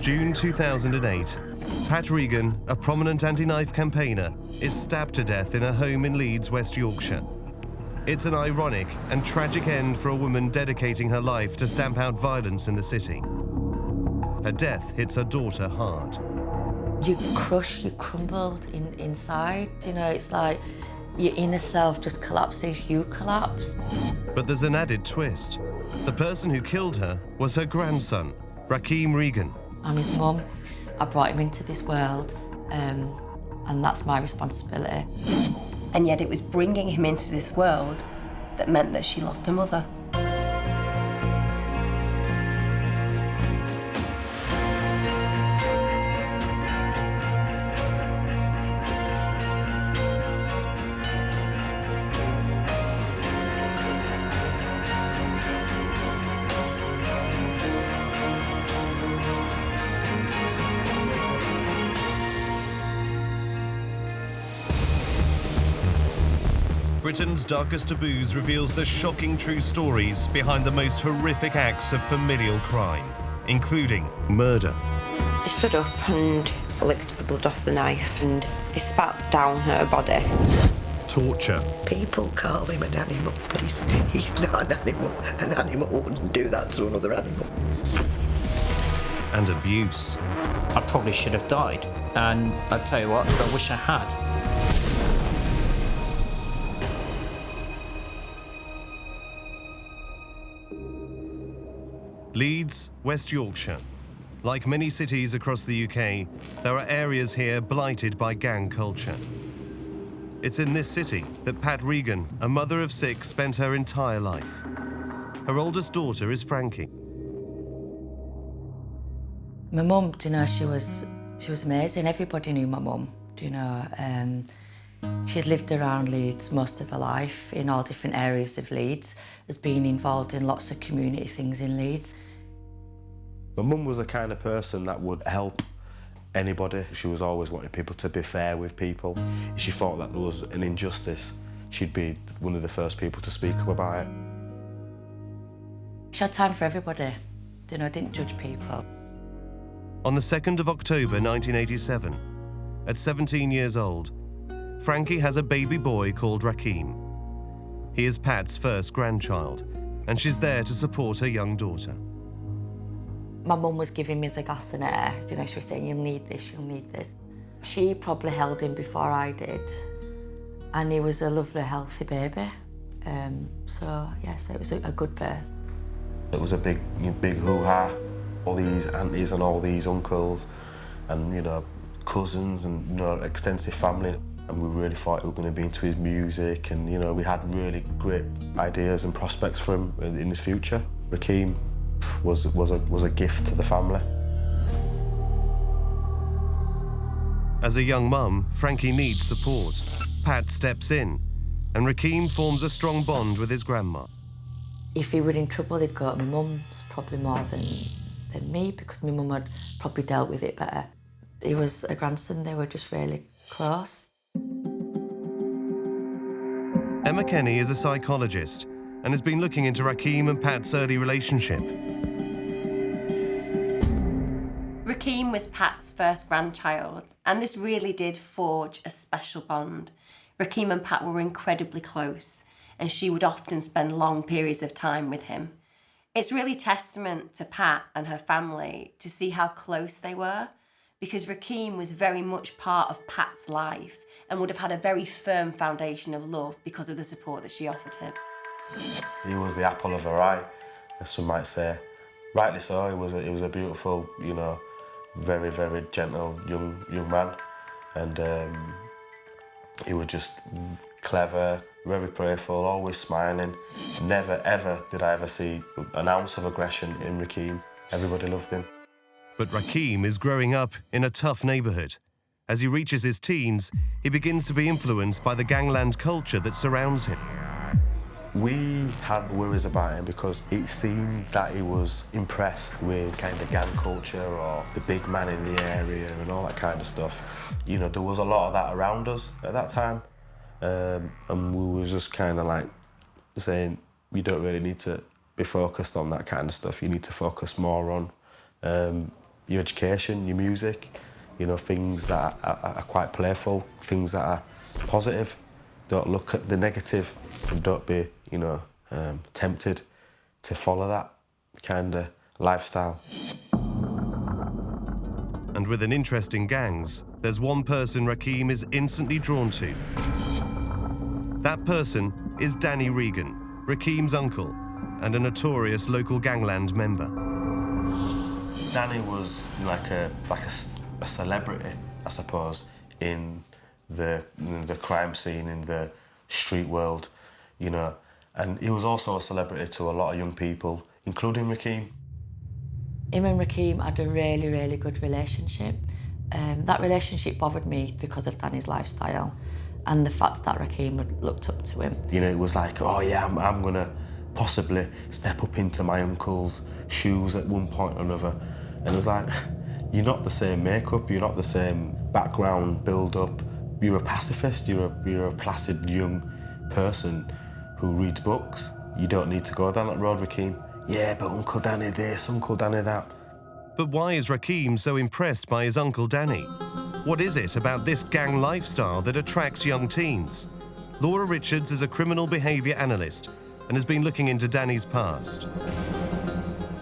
June 2008, Pat Regan, a prominent anti-knife campaigner, is stabbed to death in a home in Leeds, West Yorkshire. It's an ironic and tragic end for a woman dedicating her life to stamp out violence in the city. Her death hits her daughter hard. You crush, you crumbled inside, you know, it's like your inner self just collapses, you collapse. But there's an added twist. The person who killed her was her grandson, Rakeem Regan. I'm his mum. I brought him into this world, and that's my responsibility. And yet it was bringing him into this world that meant that she lost her mother. Britain's Darkest Taboos reveals the shocking true stories behind the most horrific acts of familial crime, including murder. He stood up and licked the blood off the knife and he spat down her body. Torture. People call him an animal, but he's not an animal. An animal wouldn't do that to another animal. And abuse. I probably should have died, and I'd tell you what, I wish I had. Leeds, West Yorkshire. Like many cities across the UK, there are areas here blighted by gang culture. It's in this city that Pat Regan, a mother of 6, spent her entire life. Her oldest daughter is Franky. My mum, you know, she was amazing. Everybody knew my mum, you know. She's lived around Leeds most of her life, in all different areas of Leeds, has been involved in lots of community things in Leeds. My mum was the kind of person that would help anybody. She was always wanting people to be fair with people. If she thought that there was an injustice, she'd be one of the first people to speak up about it. She had time for everybody, you know, didn't judge people. On the 2nd of October 1987, at 17 years old, Franky has a baby boy called Rakeem. He is Pat's first grandchild, and she's there to support her young daughter. My mum was giving me the gas and air, you know, she was saying, you'll need this, you'll need this. She probably held him before I did, and he was a lovely, healthy baby. So, yes, it was a good birth. It was a big hoo-ha. All these aunties and all these uncles and, you know, cousins and, you know, extensive family. And we really thought he was going to be into his music, and, you know, we had really great ideas and prospects for him in his future. Rakeem was a gift to the family. As a young mum, Franky needs support. Pat steps in, and Rakeem forms a strong bond with his grandma. If he were in trouble, he'd go to my mum's probably more than me, because my mum had probably dealt with it better. He was a grandson, they were just really close. Emma Kenny is a psychologist and has been looking into Rakeem and Pat's early relationship. Rakeem was Pat's first grandchild, and this really did forge a special bond. Rakeem and Pat were incredibly close, and she would often spend long periods of time with him. It's really testament to Pat and her family to see how close they were, because Rakeem was very much part of Pat's life and would have had a very firm foundation of love because of the support that she offered him. He was the apple of her eye, as some might say. Rightly so. He was a beautiful, you know, very, very gentle young man, and he was just clever, very playful, always smiling. Never ever did I ever see an ounce of aggression in Rakeem. Everybody loved him. But Rakeem is growing up in a tough neighbourhood. As he reaches his teens, he begins to be influenced by the gangland culture that surrounds him. We had worries about him because it seemed that he was impressed with kind of gang culture or the big man in the area and all that kind of stuff. You know, there was a lot of that around us at that time. And we were just kind of like saying, you don't really need to be focused on that kind of stuff. You need to focus more on your education, your music, you know, things that are quite playful, things that are positive. Don't look at the negative and don't be, you know, tempted to follow that kind of lifestyle. And with an interest in gangs, there's one person Rakeem is instantly drawn to. That person is Danny Regan, Rakeem's uncle, and a notorious local gangland member. Danny was like a celebrity, I suppose, in the crime scene, in the street world, you know, and he was also a celebrity to a lot of young people, including Rakeem. Him and Rakeem had a really, really good relationship. That relationship bothered me because of Danny's lifestyle and the fact that Rakeem had looked up to him. You know, it was like, oh yeah, I'm gonna possibly step up into my uncle's shoes at one point or another. And it was like, you're not the same makeup, you're not the same background build-up. You're a pacifist, you're a placid young person who reads books. You don't need to go down that road, Rakeem. Yeah, but Uncle Danny this, Uncle Danny that. But why is Rakeem so impressed by his Uncle Danny? What is it about this gang lifestyle that attracts young teens? Laura Richards is a criminal behaviour analyst and has been looking into Danny's past.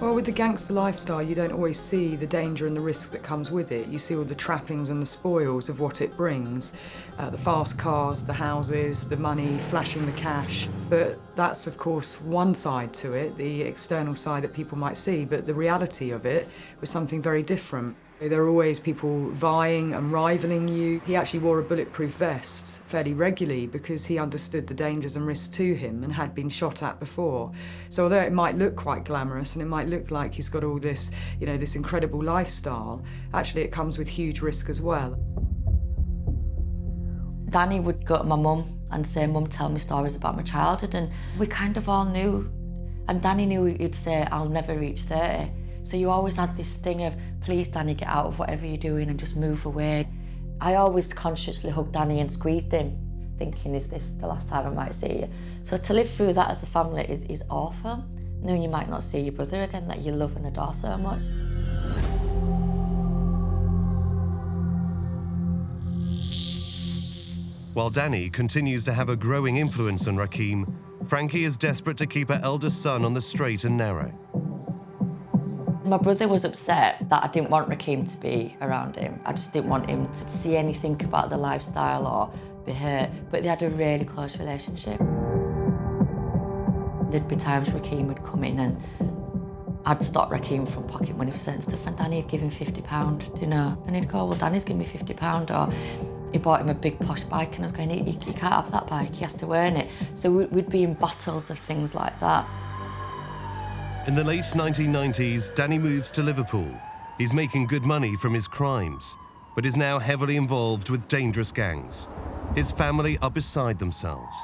Well, with the gangster lifestyle, you don't always see the danger and the risk that comes with it. You see all the trappings and the spoils of what it brings. The fast cars, the houses, the money, flashing the cash. But that's, of course, one side to it, the external side that people might see. But the reality of it was something very different. There are always people vying and rivaling you. He actually wore a bulletproof vest fairly regularly because he understood the dangers and risks to him and had been shot at before. So although it might look quite glamorous and it might look like he's got all this, you know, this incredible lifestyle, actually it comes with huge risk as well. Danny would go to my mum and say, "Mum, tell me stories about my childhood," and we kind of all knew. And Danny knew he'd say, "I'll never reach 30." So you always had this thing of, please, Danny, get out of whatever you're doing and just move away. I always consciously hugged Danny and squeezed him, thinking, is this the last time I might see you? So to live through that as a family is awful, knowing you might not see your brother again that you love and adore so much. While Danny continues to have a growing influence on Rakeem, Franky is desperate to keep her eldest son on the straight and narrow. My brother was upset that I didn't want Rakeem to be around him. I just didn't want him to see anything about the lifestyle or be hurt, but they had a really close relationship. There'd be times Rakeem would come in and I'd stop Rakeem from pocket money for certain stuff, and Danny would give him £50, you know, and he'd go, well, Danny's giving me £50, or he bought him a big posh bike and I was going, he can't have that bike, he has to earn it. So we'd be in battles of things like that. In the late 1990s, Danny moves to Liverpool. He's making good money from his crimes, but is now heavily involved with dangerous gangs. His family are beside themselves.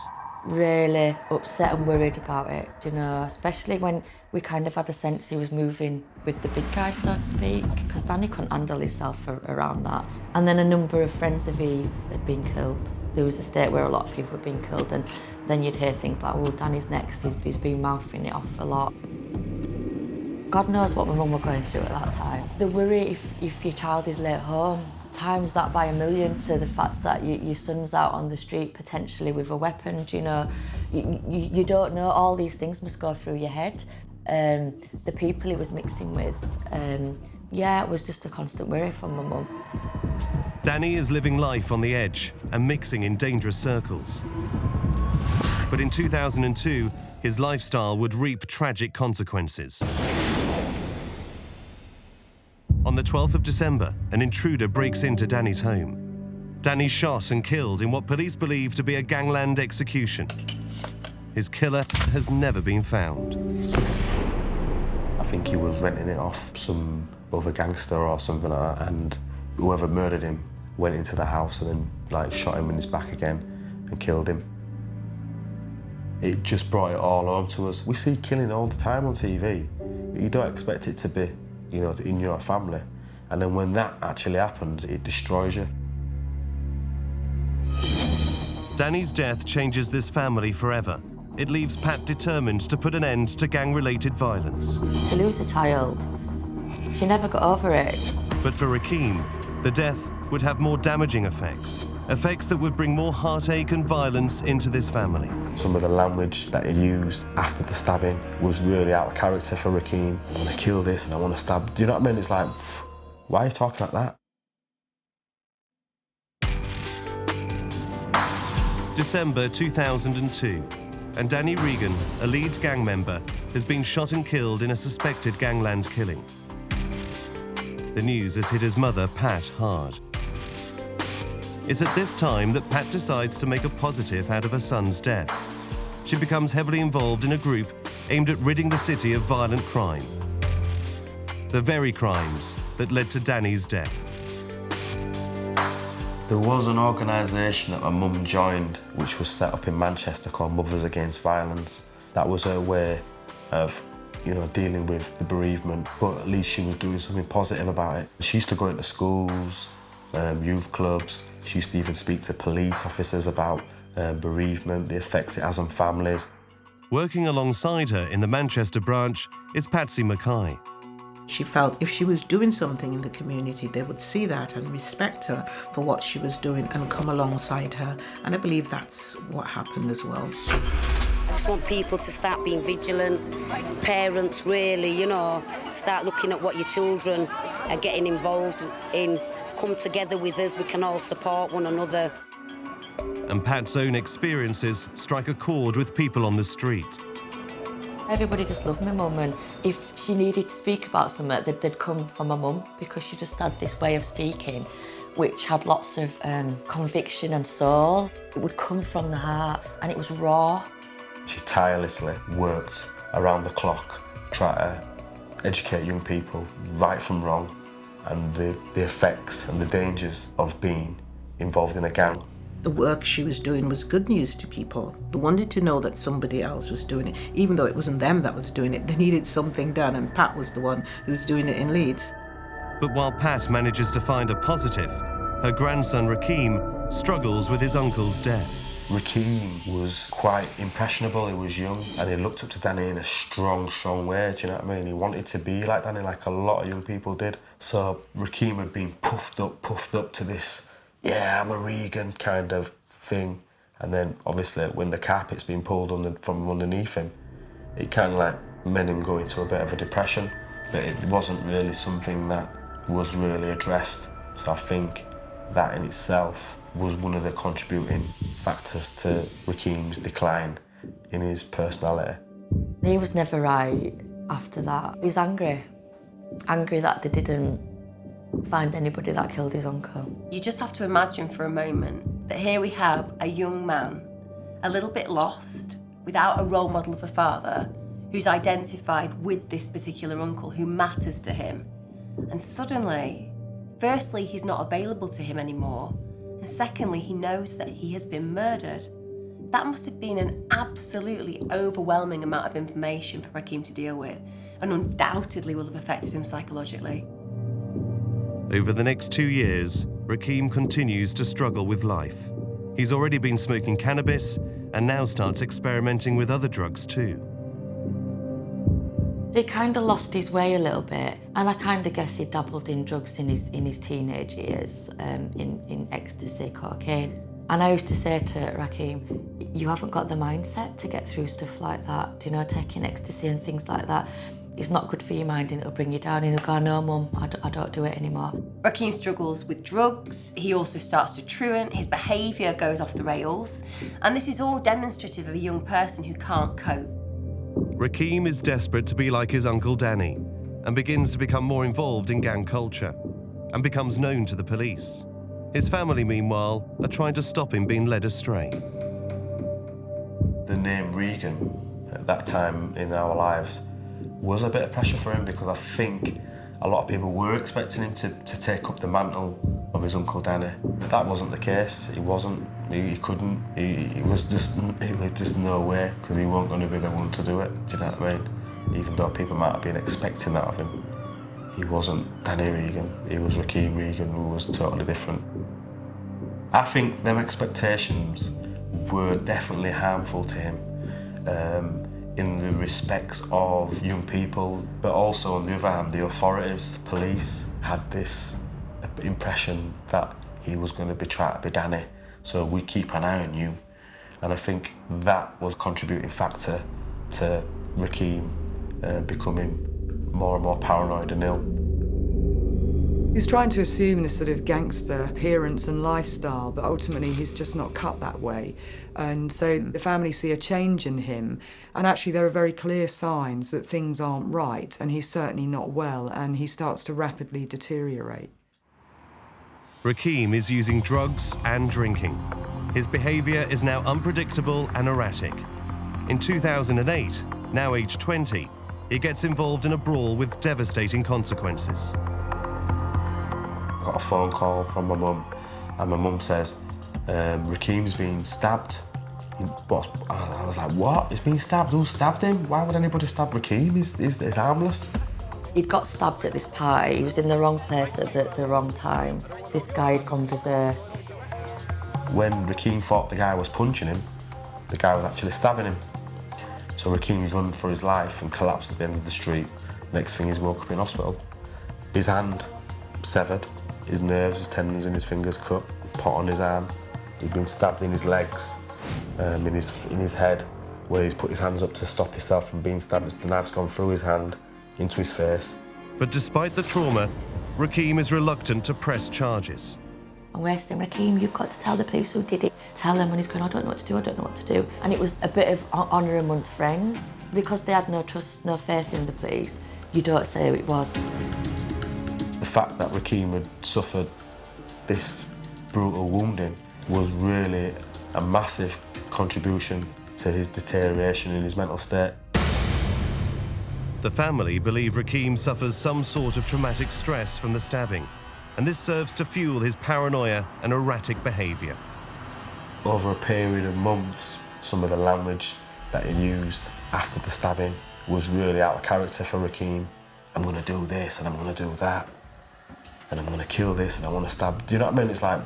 Really upset and worried about it, you know, especially when we kind of had a sense he was moving with the big guys, so to speak, because Danny couldn't handle himself around that. And then a number of friends of his had been killed. There was a state where a lot of people had been killed, and then you'd hear things like, oh, Danny's next, he's been mouthing it off a lot. God knows what my mum were going through at that time. The worry if your child is late home, times that by 1,000,000 to the fact that your son's out on the street potentially with a weapon, you know. You don't know, all these things must go through your head. The people he was mixing with, yeah, it was just a constant worry from my mum. Danny is living life on the edge and mixing in dangerous circles. But in 2002, his lifestyle would reap tragic consequences. On the 12th of December, an intruder breaks into Danny's home. Danny's shot and killed in what police believe to be a gangland execution. His killer has never been found. I think he was renting it off some other gangster or something like that, and whoever murdered him went into the house and then like shot him in his back again and killed him. It just brought it all home to us. We see killing all the time on TV, but you don't expect it to be, you know, in your family. And then when that actually happens, it destroys you. Danny's death changes this family forever. It leaves Pat determined to put an end to gang-related violence. To lose a child She never got over it. But for Rakeem, the death would have more damaging effects that would bring more heartache and violence into this family. Some of the language that he used after the stabbing was really out of character for Rakeem. I want to kill this and I want to stab. Do you know what I mean? It's like, why are you talking like that? December 2002, and Danny Regan, a Leeds gang member, has been shot and killed in a suspected gangland killing. The news has hit his mother, Pat, hard. It's at this time that Pat decides to make a positive out of her son's death. She becomes heavily involved in a group aimed at ridding the city of violent crime. The very crimes that led to Danny's death. There was an organisation that my mum joined, which was set up in Manchester called Mothers Against Violence. That was her way of, dealing with the bereavement, but at least she was doing something positive about it. She used to go into schools, youth clubs. She used to even speak to police officers about bereavement, the effects it has on families. Working alongside her in the Manchester branch is Patsy Mackay. She felt if she was doing something in the community, they would see that and respect her for what she was doing and come alongside her. And I believe that's what happened as well. I just want people to start being vigilant, parents really, start looking at what your children are getting involved in. Come together with us, we can all support one another. And Pat's own experiences strike a chord with people on the street. Everybody just loved my mum, and if she needed to speak about something, they'd come from my mum, because she just had this way of speaking which had lots of conviction and soul. It would come from the heart and it was raw. She tirelessly worked around the clock, trying to educate young people right from wrong and the effects and the dangers of being involved in a gang. The work she was doing was good news to people. They wanted to know that somebody else was doing it. Even though it wasn't them that was doing it, they needed something done, and Pat was the one who was doing it in Leeds. But while Pat manages to find a positive, her grandson Rakeem struggles with his uncle's death. Rakeem was quite impressionable, he was young, and he looked up to Danny in a strong way, do you know what I mean? He wanted to be like Danny, like a lot of young people did. So Rakeem had been puffed up to this, yeah, I'm a Regan kind of thing. And then obviously when the carpet's been pulled from underneath him, it kind of like made him go into a bit of a depression, but it wasn't really something that was really addressed. So I think that in itself was one of the contributing factors to Rakeem's decline in his personality. He was never right after that. He was angry that they didn't find anybody that killed his uncle. You just have to imagine for a moment that here we have a young man, a little bit lost, without a role model of a father, who's identified with this particular uncle who matters to him. And suddenly, firstly, he's not available to him anymore. And secondly, he knows that he has been murdered. That must have been an absolutely overwhelming amount of information for Rakeem to deal with, and undoubtedly will have affected him psychologically. Over the next 2 years, Rakeem continues to struggle with life. He's already been smoking cannabis and now starts experimenting with other drugs too. He kind of lost his way a little bit, and I kind of guess he dabbled in drugs in his teenage years, in ecstasy, cocaine. And I used to say to Rakeem, you haven't got the mindset to get through stuff like that. Taking ecstasy and things like that. It's not good for your mind and it'll bring you down. And he'll go, no, Mum, I don't do it anymore. Rakeem struggles with drugs. He also starts to truant. His behaviour goes off the rails. And this is all demonstrative of a young person who can't cope. Rakeem is desperate to be like his uncle Danny and begins to become more involved in gang culture and becomes known to the police. His family, meanwhile, are trying to stop him being led astray. The name Regan, at that time in our lives, was a bit of pressure for him because I think a lot of people were expecting him to take up the mantle of his Uncle Danny. That wasn't the case. He wasn't. He couldn't. He was just no way, because he wasn't going to be the one to do it. Do you know what I mean? Even though people might have been expecting that of him, he wasn't Danny Regan. He was Rakeem Regan, who was totally different. I think them expectations were definitely harmful to him. in the respects of young people, but also on the other hand, the authorities, the police, had this impression that he was going to try to be Danny, so we keep an eye on you. And I think that was a contributing factor to Rakeem becoming more and more paranoid and ill. He's trying to assume this sort of gangster appearance and lifestyle, but ultimately he's just not cut that way. And so the family see a change in him, and actually there are very clear signs that things aren't right, and he's certainly not well, and he starts to rapidly deteriorate. Rakeem is using drugs and drinking. His behaviour is now unpredictable and erratic. In 2008, now aged 20, he gets involved in a brawl with devastating consequences. I got a phone call from my mum, and my mum says, Rakeem's been stabbed. I was like, what? He's been stabbed? Who stabbed him? Why would anybody stab Rakeem? He's harmless. He'd got stabbed at this party. He was in the wrong place at the wrong time. This guy had gone berserk. When Rakeem thought the guy was punching him, the guy was actually stabbing him. So Rakeem run for his life and collapsed at the end of the street. Next thing, he's woke up in hospital. His hand severed, his nerves, his tendons in his fingers cut, pot on his arm. He'd been stabbed in his legs, in his head, where he's put his hands up to stop himself from being stabbed. The knife's gone through his hand, into his face. But despite the trauma, Rakeem is reluctant to press charges. And we're saying, Rakeem, you've got to tell the police who did it. Tell them. And he's going, I don't know what to do, I don't know what to do. And it was a bit of honour amongst friends. Because they had no trust, no faith in the police, you don't say who it was. The fact that Rakeem had suffered this brutal wounding was really a massive contribution to his deterioration in his mental state. The family believe Rakeem suffers some sort of traumatic stress from the stabbing, and this serves to fuel his paranoia and erratic behaviour. Over a period of months, some of the language that he used after the stabbing was really out of character for Rakeem. I'm going to do this and I'm going to do that, and I'm going to kill this and I want to stab. Do you know what I mean? It's like,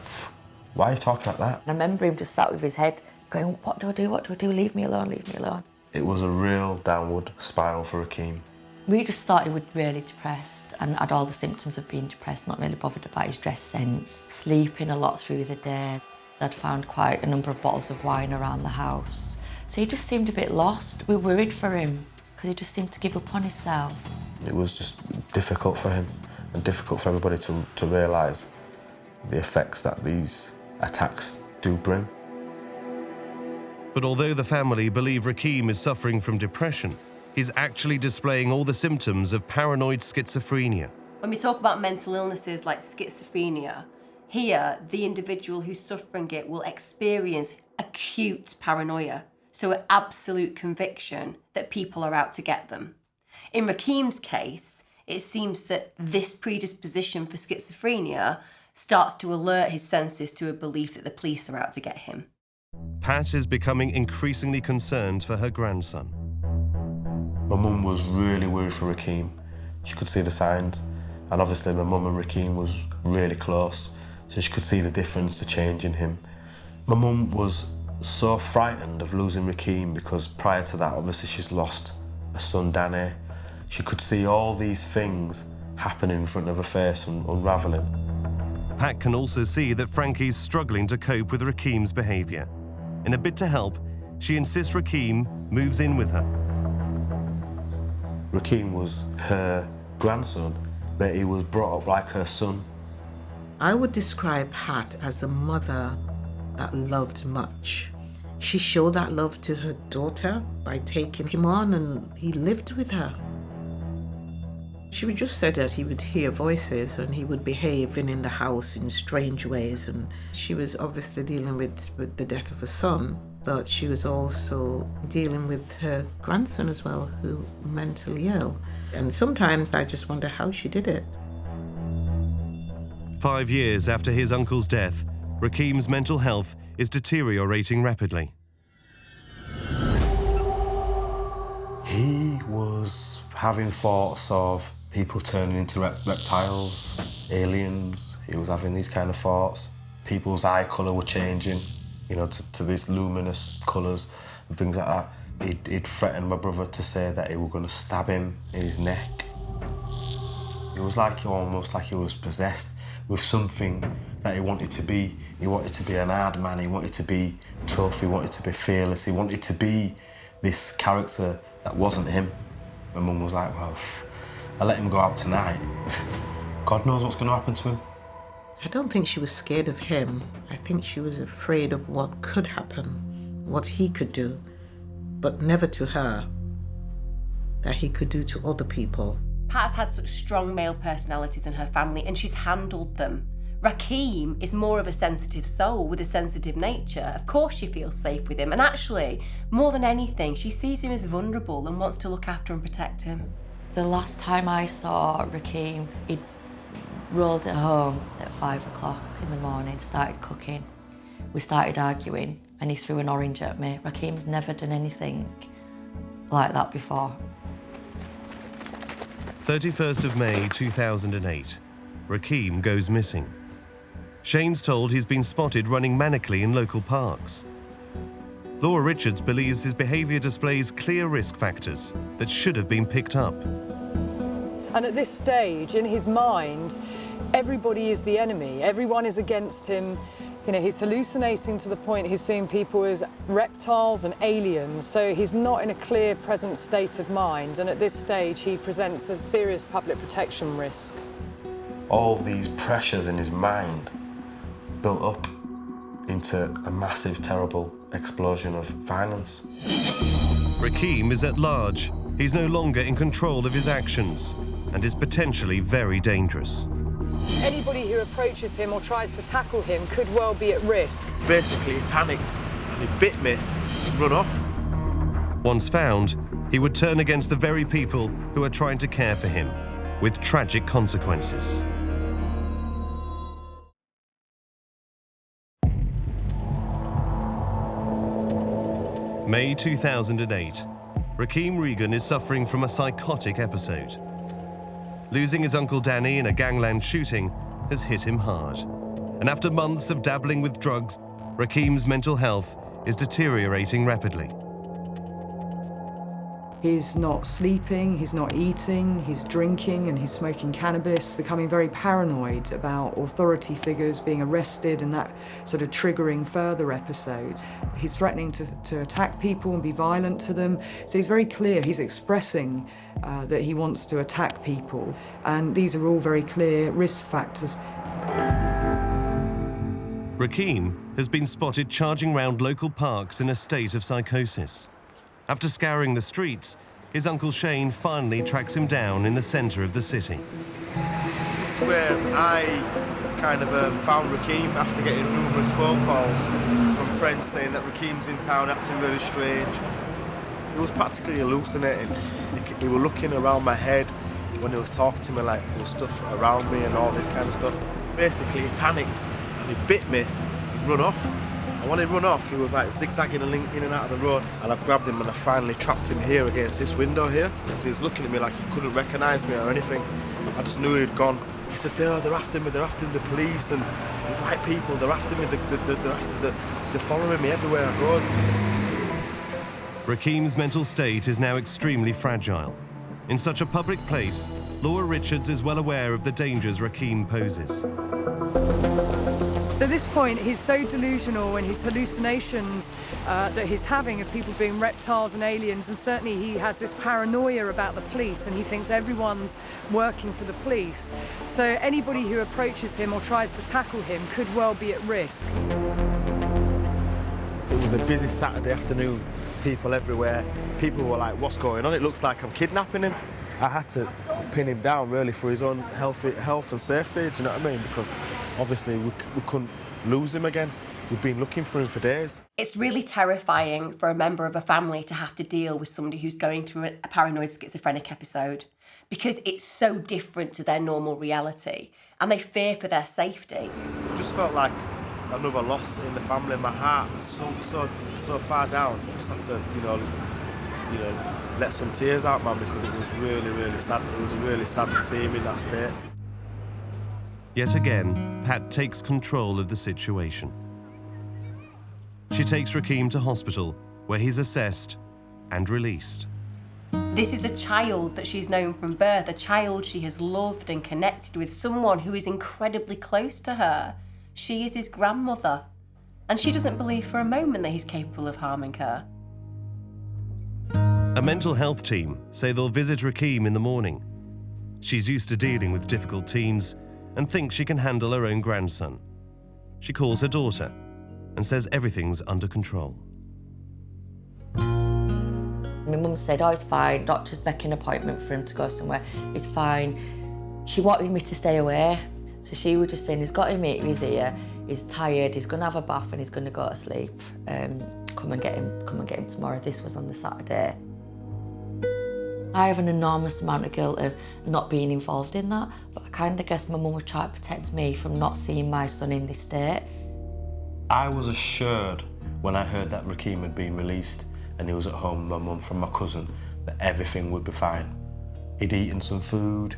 why are you talking like that? I remember him just sat with his head going, what do I do, what do I do? Leave me alone, leave me alone. It was a real downward spiral for Rakeem. We just thought he was really depressed and had all the symptoms of being depressed, not really bothered about his dress sense, sleeping a lot through the day. They'd found quite a number of bottles of wine around the house. So he just seemed a bit lost. We worried for him because he just seemed to give up on himself. It was just difficult for him and difficult for everybody to realise the effects that these attacks do bring. But although the family believe Rakeem is suffering from depression, he's actually displaying all the symptoms of paranoid schizophrenia. When we talk about mental illnesses like schizophrenia, here the individual who's suffering it will experience acute paranoia, so an absolute conviction that people are out to get them. In Rakeem's case, it seems that this predisposition for schizophrenia starts to alert his senses to a belief that the police are out to get him. Pat is becoming increasingly concerned for her grandson. My mum was really worried for Rakeem. She could see the signs, and obviously my mum and Rakeem was really close, so she could see the difference, the change in him. My mum was so frightened of losing Rakeem because prior to that, obviously she's lost a son, Danny. She could see all these things happening in front of her face and unravelling. Pat can also see that Franky's struggling to cope with Rakeem's behaviour. In a bid to help, she insists Rakeem moves in with her. Rakeem was her grandson, but he was brought up like her son. I would describe Pat as a mother that loved much. She showed that love to her daughter by taking him on, and he lived with her. She would just said that he would hear voices and he would behave in the house in strange ways, and she was obviously dealing with the death of her son, but she was also dealing with her grandson as well, who was mentally ill. And sometimes I just wonder how she did it. 5 years after his uncle's death, Rakeem's mental health is deteriorating rapidly. He was having thoughts of people turning into reptiles, aliens. He was having these kind of thoughts. People's eye colour were changing, you know, to these luminous colours and things like that. He'd threatened my brother to say that he was going to stab him in his neck. It was like almost like he was possessed with something that he wanted to be. He wanted to be an hard man, he wanted to be tough, he wanted to be fearless, he wanted to be this character that wasn't him. My mum was like, well, I let him go out tonight. God knows what's going to happen to him. I don't think she was scared of him. I think she was afraid of what could happen, what he could do, but never to her, that he could do to other people. Pat's had such strong male personalities in her family and she's handled them. Rakeem is more of a sensitive soul with a sensitive nature. Of course she feels safe with him, and actually, more than anything, she sees him as vulnerable and wants to look after and protect him. The last time I saw Rakeem, he rolled at home at 5 o'clock in the morning, started cooking. We started arguing and he threw an orange at me. Rakeem's never done anything like that before. 31st of May 2008, Rakeem goes missing. Shane's told he's been spotted running manically in local parks. Laura Richards believes his behaviour displays clear risk factors that should have been picked up. And at this stage, in his mind, everybody is the enemy. Everyone is against him. You know, he's hallucinating to the point he's seeing people as reptiles and aliens, so he's not in a clear present state of mind, and at this stage he presents a serious public protection risk. All these pressures in his mind built up into a massive, terrible explosion of violence. Rakeem is at large. He's no longer in control of his actions and is potentially very dangerous. Anybody who approaches him or tries to tackle him could well be at risk. Basically, he panicked and he bit me and run off. Once found, he would turn against the very people who are trying to care for him, with tragic consequences. May 2008. Rakeem Regan is suffering from a psychotic episode. Losing his uncle Danny in a gangland shooting has hit him hard. And after months of dabbling with drugs, Rakeem's mental health is deteriorating rapidly. He's not sleeping, he's not eating, he's drinking and he's smoking cannabis, becoming very paranoid about authority figures being arrested and that sort of triggering further episodes. He's threatening to attack people and be violent to them. So he's very clear, he's expressing that he wants to attack people. And these are all very clear risk factors. Rakeem has been spotted charging round local parks in a state of psychosis. After scouring the streets, his uncle Shane finally tracks him down in the centre of the city. This is where I kind of found Rakeem after getting numerous phone calls from friends saying that Rakeem's in town acting really strange. He was practically hallucinating. He was looking around my head when he was talking to me, like there was stuff around me and all this kind of stuff. Basically, he panicked and he bit me and run off. And when he run off, he was like zigzagging in and out of the road. And I've grabbed him and I finally trapped him here against this window here. He was looking at me like he couldn't recognise me or anything. I just knew he'd gone. He said, they're after me, they're after the police and white people, they're after me, they're following me everywhere I go. Rakeem's mental state is now extremely fragile. In such a public place, Laura Richards is well aware of the dangers Rakeem poses. At this point, he's so delusional in his hallucinations that he's having of people being reptiles and aliens, and certainly he has this paranoia about the police and he thinks everyone's working for the police. So anybody who approaches him or tries to tackle him could well be at risk. It was a busy Saturday afternoon, people everywhere. People were like, what's going on? It looks like I'm kidnapping him. I had to pin him down really for his own health and safety, do you know what I mean? Because obviously we couldn't lose him again. We've been looking for him for days. It's really terrifying for a member of a family to have to deal with somebody who's going through a paranoid schizophrenic episode because it's so different to their normal reality and they fear for their safety. It just felt like another loss in the family. My heart was sunk so far down. I just had to, you know, let some tears out, man, because it was really, really sad. It was really sad to see him in that state. Yet again, Pat takes control of the situation. She takes Rakeem to hospital, where he's assessed and released. This is a child that she's known from birth, a child she has loved and connected with, someone who is incredibly close to her. She is his grandmother, and she doesn't believe for a moment that he's capable of harming her. A mental health team say they'll visit Rakeem in the morning. She's used to dealing with difficult teens and thinks she can handle her own grandson. She calls her daughter and says everything's under control. My mum said, oh, it's fine, doctor's making an appointment for him to go somewhere, it's fine. She wanted me to stay away, so she was just saying, he's got him here, he's here, he's tired, he's going to have a bath and he's going to go to sleep. Come and get him tomorrow. This was on the Saturday. I have an enormous amount of guilt of not being involved in that, but I kind of guess my mum was trying to protect me from not seeing my son in this state. I was assured when I heard that Rakeem had been released and he was at home with my mum from my cousin that everything would be fine. He'd eaten some food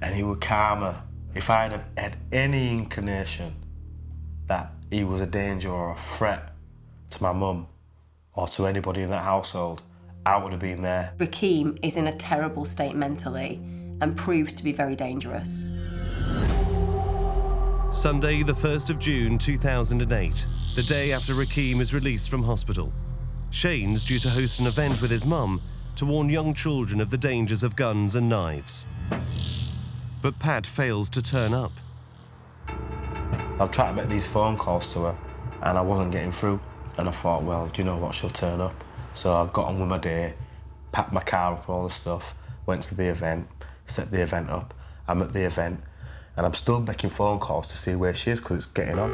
and he was calmer. If I'd have had any inclination that he was a danger or a threat to my mum or to anybody in that household, I would have been there. Rakeem is in a terrible state mentally and proves to be very dangerous. Sunday, the 1st of June 2008, the day after Rakeem is released from hospital. Shane's due to host an event with his mum to warn young children of the dangers of guns and knives. But Pat fails to turn up. I've tried to make these phone calls to her and I wasn't getting through. And I thought, well, do you know what, she'll turn up. So I got on with my day, packed my car up, all the stuff, went to the event, set the event up. I'm at the event and I'm still making phone calls to see where she is because it's getting on.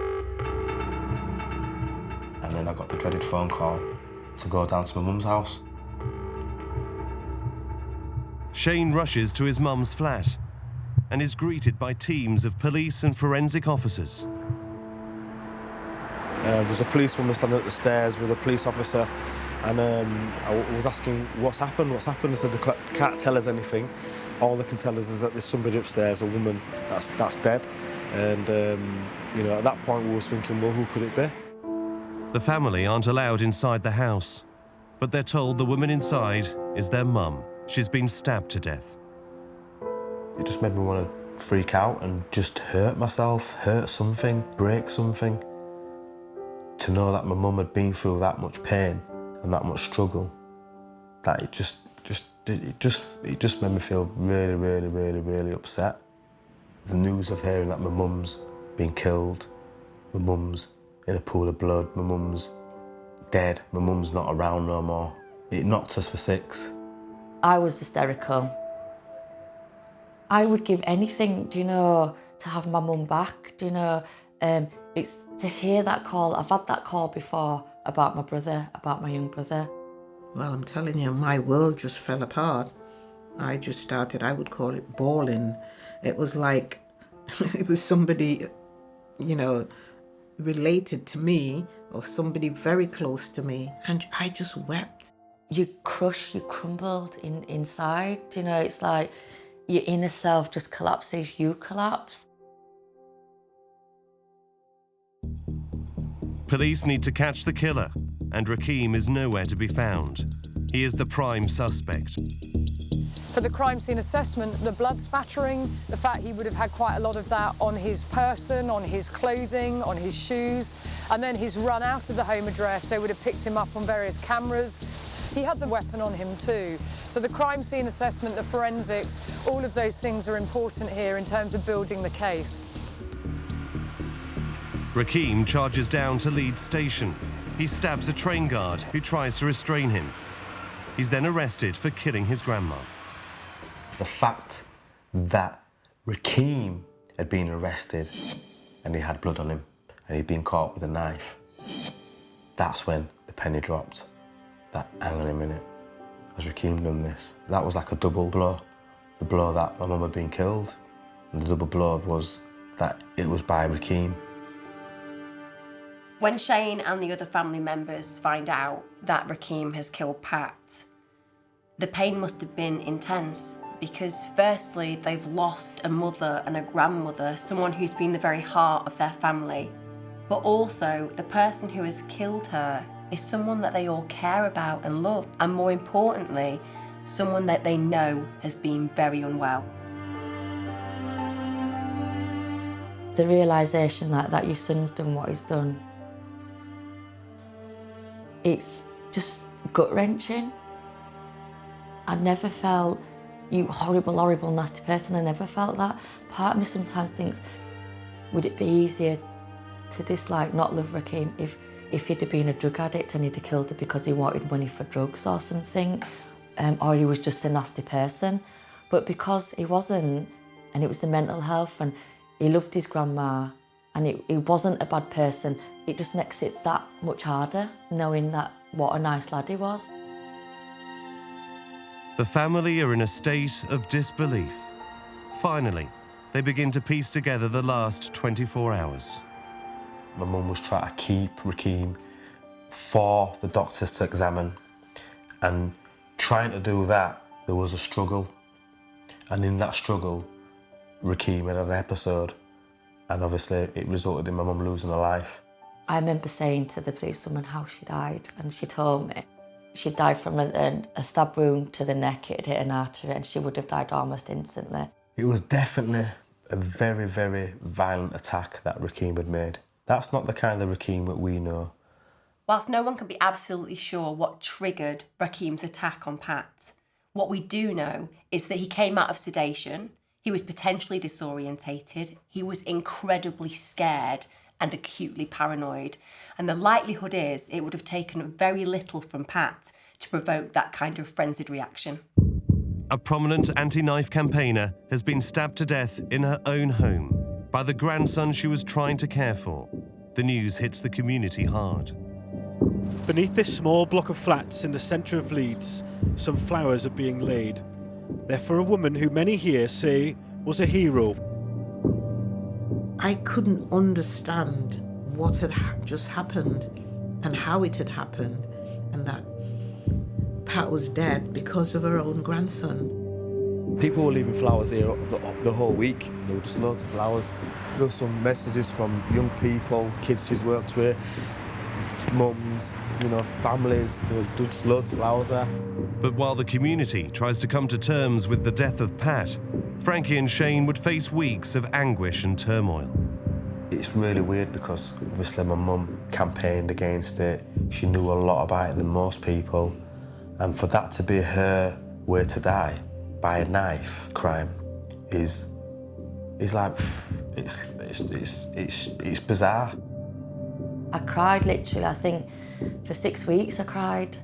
And then I got the dreaded phone call to go down to my mum's house. Shane rushes to his mum's flat and is greeted by teams of police and forensic officers. There's a policewoman standing at the stairs with a police officer and I was asking, what's happened? I said, they can't tell us anything. All they can tell us is that there's somebody upstairs, a woman that's dead. And, you know, at that point we was thinking, well, who could it be? The family aren't allowed inside the house, but they're told the woman inside is their mum. She's been stabbed to death. It just made me want to freak out and just hurt myself, hurt something, break something. To know that my mum had been through that much pain and that much struggle, that it just made me feel really, really, really, really upset. The news of hearing that my mum's been killed, my mum's in a pool of blood, my mum's dead, my mum's not around no more, it knocked us for six. I was hysterical. I would give anything, you know, to have my mum back, you know. It's to hear that call. I've had that call before about my brother, about my young brother. Well, I'm telling you, my world just fell apart. I just started, I would call it bawling. It was like, it was somebody, you know, related to me or somebody very close to me, and I just wept. You crumbled inside, you know, it's like your inner self just collapses, you collapse. Police need to catch the killer, and Rakeem is nowhere to be found. He is the prime suspect. For the crime scene assessment, the blood spattering, the fact he would have had quite a lot of that on his person, on his clothing, on his shoes, and then his run out of the home address, they would have picked him up on various cameras. He had the weapon on him too. So the crime scene assessment, the forensics, all of those things are important here in terms of building the case. Rakeem charges down to Leeds station. He stabs a train guard who tries to restrain him. He's then arrested for killing his grandma. The fact that Rakeem had been arrested and he had blood on him and he'd been caught with a knife, that's when the penny dropped. That, hang on a minute, has Rakeem done this? That was like a double blow. The blow that my mum had been killed, and the double blow was that it was by Rakeem. When Shane and the other family members find out that Rakeem has killed Pat, the pain must have been intense because firstly, they've lost a mother and a grandmother, someone who's been the very heart of their family. But also, the person who has killed her is someone that they all care about and love, and more importantly, someone that they know has been very unwell. The realisation that your son's done what he's done, it's just gut-wrenching. I never felt, you horrible, horrible, nasty person, I never felt that. Part of me sometimes thinks, would it be easier to dislike, not love Rakeem if he'd have been a drug addict and he'd have killed her because he wanted money for drugs or something, or he was just a nasty person. But because he wasn't, and it was the mental health, and he loved his grandma, and he wasn't a bad person, it just makes it that much harder, knowing that what a nice lad he was. The family are in a state of disbelief. Finally, they begin to piece together the last 24 hours. My mum was trying to keep Rakeem for the doctors to examine, and trying to do that, there was a struggle. And in that struggle, Rakeem had an episode, and obviously it resulted in my mum losing her life. I remember saying to the policewoman how she died, and she told me she died from a stab wound to the neck. It had hit an artery, and she would have died almost instantly. It was definitely a very, very violent attack that Rakeem had made. That's not the kind of Rakeem that we know. Whilst no one can be absolutely sure what triggered Rakeem's attack on Pat, what we do know is that he came out of sedation, he was potentially disorientated, he was incredibly scared and acutely paranoid. And the likelihood is it would have taken very little from Pat to provoke that kind of frenzied reaction. A prominent anti-knife campaigner has been stabbed to death in her own home by the grandson she was trying to care for. The news hits the community hard. Beneath this small block of flats in the centre of Leeds, some flowers are being laid. They're for a woman who many here say was a hero. I couldn't understand what had just happened and how it had happened, and that Pat was dead because of her own grandson. People were leaving flowers here the whole week. There were just loads of flowers. There were some messages from young people, kids she's worked with, mums, families. There were just loads of flowers there. But while the community tries to come to terms with the death of Pat, Franky and Shane would face weeks of anguish and turmoil. It's really weird because obviously my mum campaigned against it. She knew a lot about it than most people. And for that to be her way to die by a knife crime is like, it's bizarre. I cried literally, I think for 6 weeks I cried.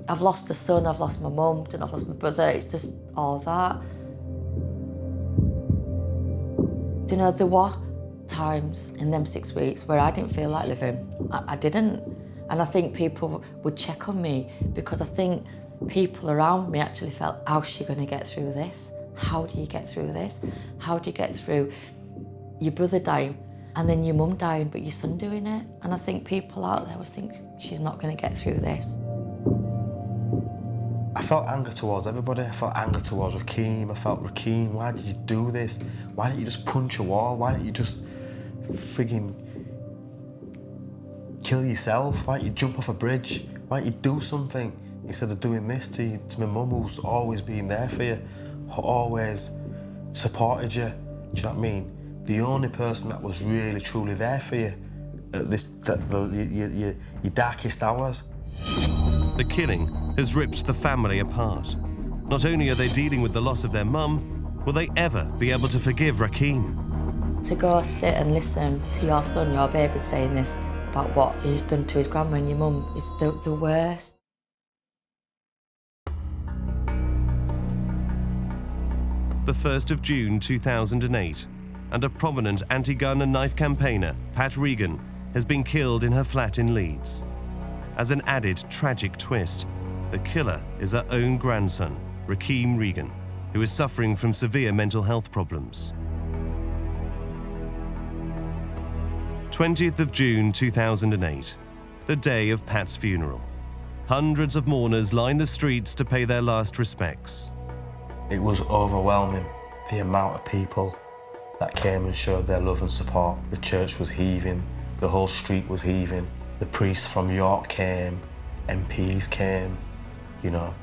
I've lost a son, I've lost my mum, and I've lost my brother, it's just all that. Do you know, there were times in them 6 weeks where I didn't feel like living. I didn't. And I think people would check on me because I think people around me actually felt, how's she going to get through this? How do you get through this? How do you get through your brother dying and then your mum dying but your son doing it? And I think people out there would think she's not going to get through this. I felt anger towards everybody. I felt anger towards Rakeem. I felt, Rakeem, why did you do this? Why didn't you just punch a wall? Why didn't you just frigging kill yourself? Why don't you jump off a bridge? Why don't you do something instead of doing this to my mum, who's always been there for you, always supported you? Do you know what I mean? The only person that was really truly there for you at your darkest hours. The killing has ripped the family apart. Not only are they dealing with the loss of their mum, will they ever be able to forgive Rakeem? To go sit and listen to your son, your baby, saying this about what he's done to his grandma and your mum is the worst. The 1st of June 2008, and a prominent anti-gun and knife campaigner, Pat Regan, has been killed in her flat in Leeds. As an added tragic twist, the killer is her own grandson, Rakeem Regan, who is suffering from severe mental health problems. 20th of June 2008, the day of Pat's funeral. Hundreds of mourners line the streets to pay their last respects. It was overwhelming, the amount of people that came and showed their love and support. The church was heaving, the whole street was heaving. The priests from York came, MPs came, you know,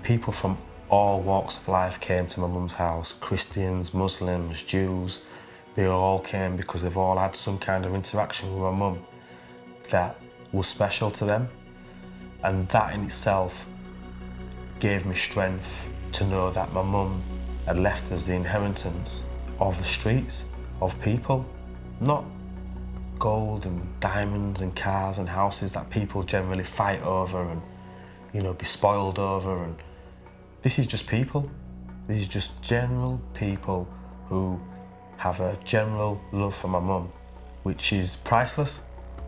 people from all walks of life came to my mum's house. Christians, Muslims, Jews, they all came because they've all had some kind of interaction with my mum that was special to them. And that in itself gave me strength to know that my mum had left us the inheritance of the streets, of people, not gold and diamonds and cars and houses that people generally fight over and, you know, be spoiled over. And this is just people. This is just general people who have a general love for my mum, which is priceless.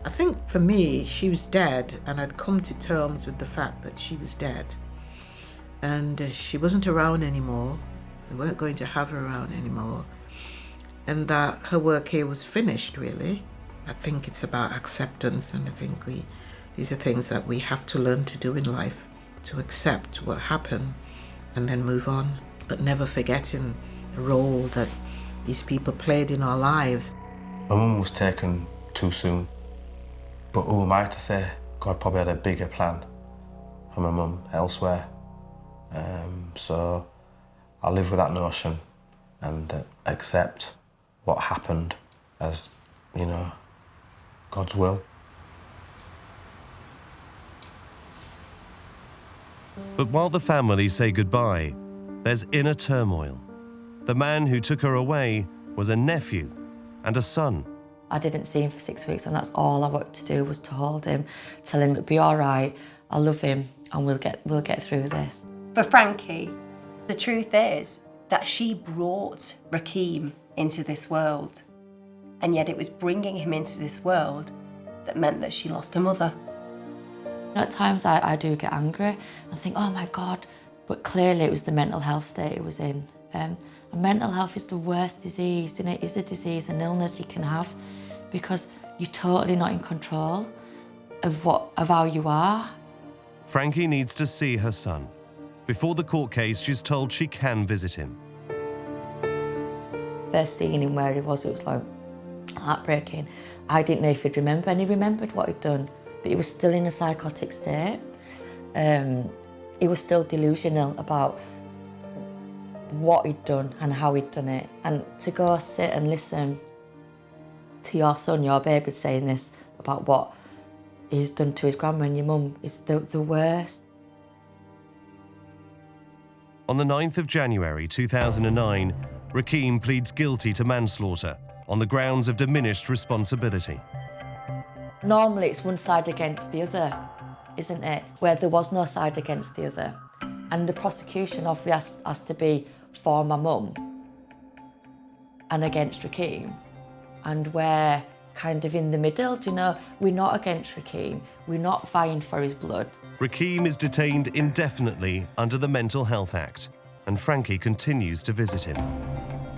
I think for me, she was dead, and I'd come to terms with the fact that she was dead. And she wasn't around anymore. We weren't going to have her around anymore. And that her work here was finished, really. I think it's about acceptance, and I think these are things that we have to learn to do in life, to accept what happened and then move on, but never forgetting the role that these people played in our lives. My mum was taken too soon, but who am I to say? God probably had a bigger plan for my mum elsewhere. So I live with that notion and accept what happened as, you know, God's will. But while the family say goodbye, there's inner turmoil. The man who took her away was a nephew and a son. I didn't see him for 6 weeks, and that's all I wanted to do was to hold him, tell him it'll be all right, I love him, and we'll get through this. For Franky, the truth is that she brought Rakeem into this world, and yet it was bringing him into this world that meant that she lost her mother. At times I do get angry and think, oh my God, but clearly it was the mental health state it was in. And mental health is the worst disease, and it is a disease, an illness you can have, because you're totally not in control of how you are. Franky needs to see her son. Before the court case, she's told she can visit him. First seeing him where he was, it was like heartbreaking. I didn't know if he'd remember, and he remembered what he'd done, but he was still in a psychotic state. He was still delusional about what he'd done and how he'd done it. And to go sit and listen to your son, your baby, saying this about what he's done to his grandma and your mum is the worst. On the 9th of January 2009, Rakeem pleads guilty to manslaughter on the grounds of diminished responsibility. Normally it's one side against the other, isn't it? Where there was no side against the other. And the prosecution obviously has to be for my mum and against Rakeem. And we're kind of in the middle, do you know? We're not against Rakeem, we're not vying for his blood. Rakeem is detained indefinitely under the Mental Health Act, and Franky continues to visit him.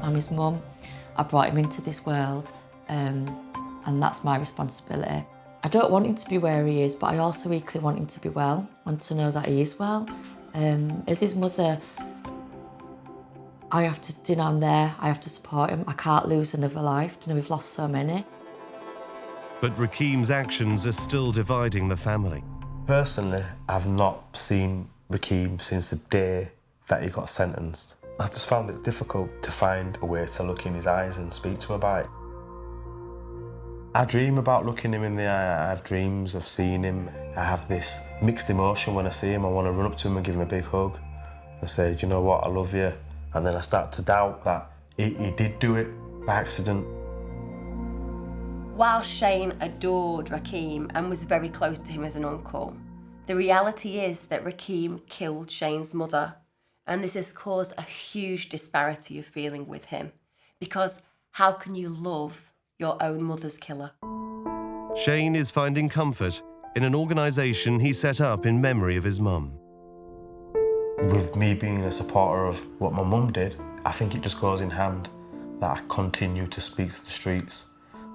I'm his mum. I brought him into this world, and that's my responsibility. I don't want him to be where he is, but I also equally want him to be well, want to know that he is well. As his mother, I have to, you know, I'm there, I have to support him. I can't lose another life, you know, we've lost so many. But Rakeem's actions are still dividing the family. Personally, I've not seen Rakeem since the day that he got sentenced. I've just found it difficult to find a way to look in his eyes and speak to him about it. I dream about looking him in the eye. I have dreams of seeing him. I have this mixed emotion when I see him. I want to run up to him and give him a big hug. I say, do you know what, I love you. And then I start to doubt that he did do it by accident. While Shane adored Rakeem and was very close to him as an uncle, the reality is that Rakeem killed Shane's mother, and this has caused a huge disparity of feeling with him, because how can you love your own mother's killer? Shane is finding comfort in an organisation he set up in memory of his mum. With me being a supporter of what my mum did, I think it just goes in hand that I continue to speak to the streets.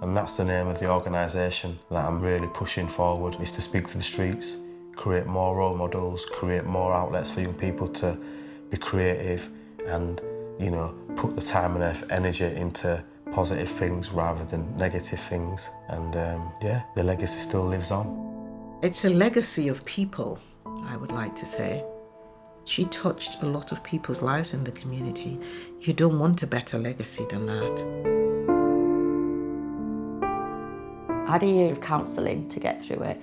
And that's the name of the organisation that I'm really pushing forward, is to speak to the streets, create more role models, create more outlets for young people to be creative and, you know, put the time and energy into positive things rather than negative things. And yeah, the legacy still lives on. It's a legacy of people, I would like to say. She touched a lot of people's lives in the community. You don't want a better legacy than that. I had a year of counselling to get through it,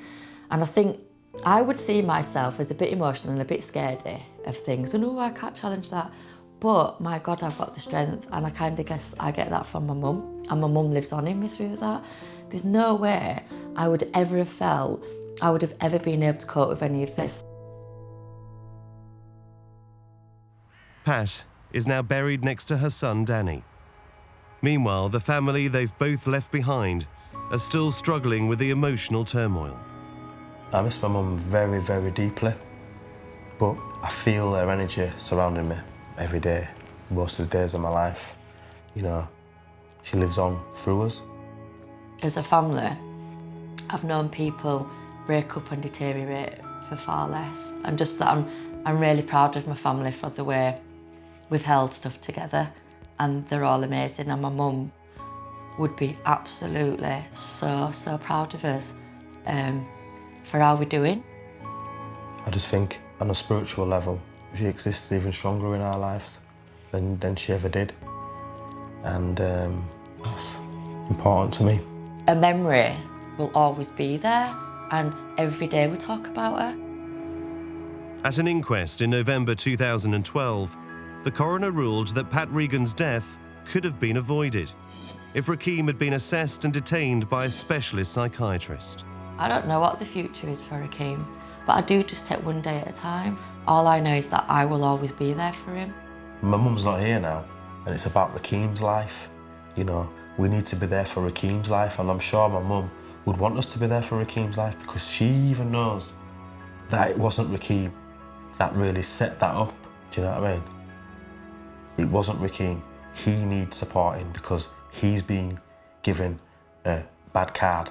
and I think I would see myself as a bit emotional and a bit scaredy of things, and I can't challenge that. But my God, I've got the strength, and I kind of guess I get that from my mum, and my mum lives on in me through that. There's no way I would ever have felt I would have ever been able to cope with any of this. Pat is now buried next to her son Danny. Meanwhile, the family they've both left behind are still struggling with the emotional turmoil. I miss my mum very, very deeply, but I feel her energy surrounding me every day, most of the days of my life. You know, she lives on through us. As a family, I've known people break up and deteriorate for far less, and just that I'm really proud of my family for the way we've held stuff together, and they're all amazing, and my mum would be absolutely so proud of us for how we're doing. I just think on a spiritual level, she exists even stronger in our lives than she ever did. And that's important to me. A memory will always be there, and every day we talk about her. At an inquest in November 2012, the coroner ruled that Pat Regan's death could have been avoided if Rakeem had been assessed and detained by a specialist psychiatrist. I don't know what the future is for Rakeem, but I do just take one day at a time. All I know is that I will always be there for him. My mum's not here now, and it's about Rakeem's life. You know, we need to be there for Rakeem's life, and I'm sure my mum would want us to be there for Rakeem's life, because she even knows that it wasn't Rakeem that really set that up. Do you know what I mean? It wasn't Rakeem. He needs supporting because he's being given a bad card.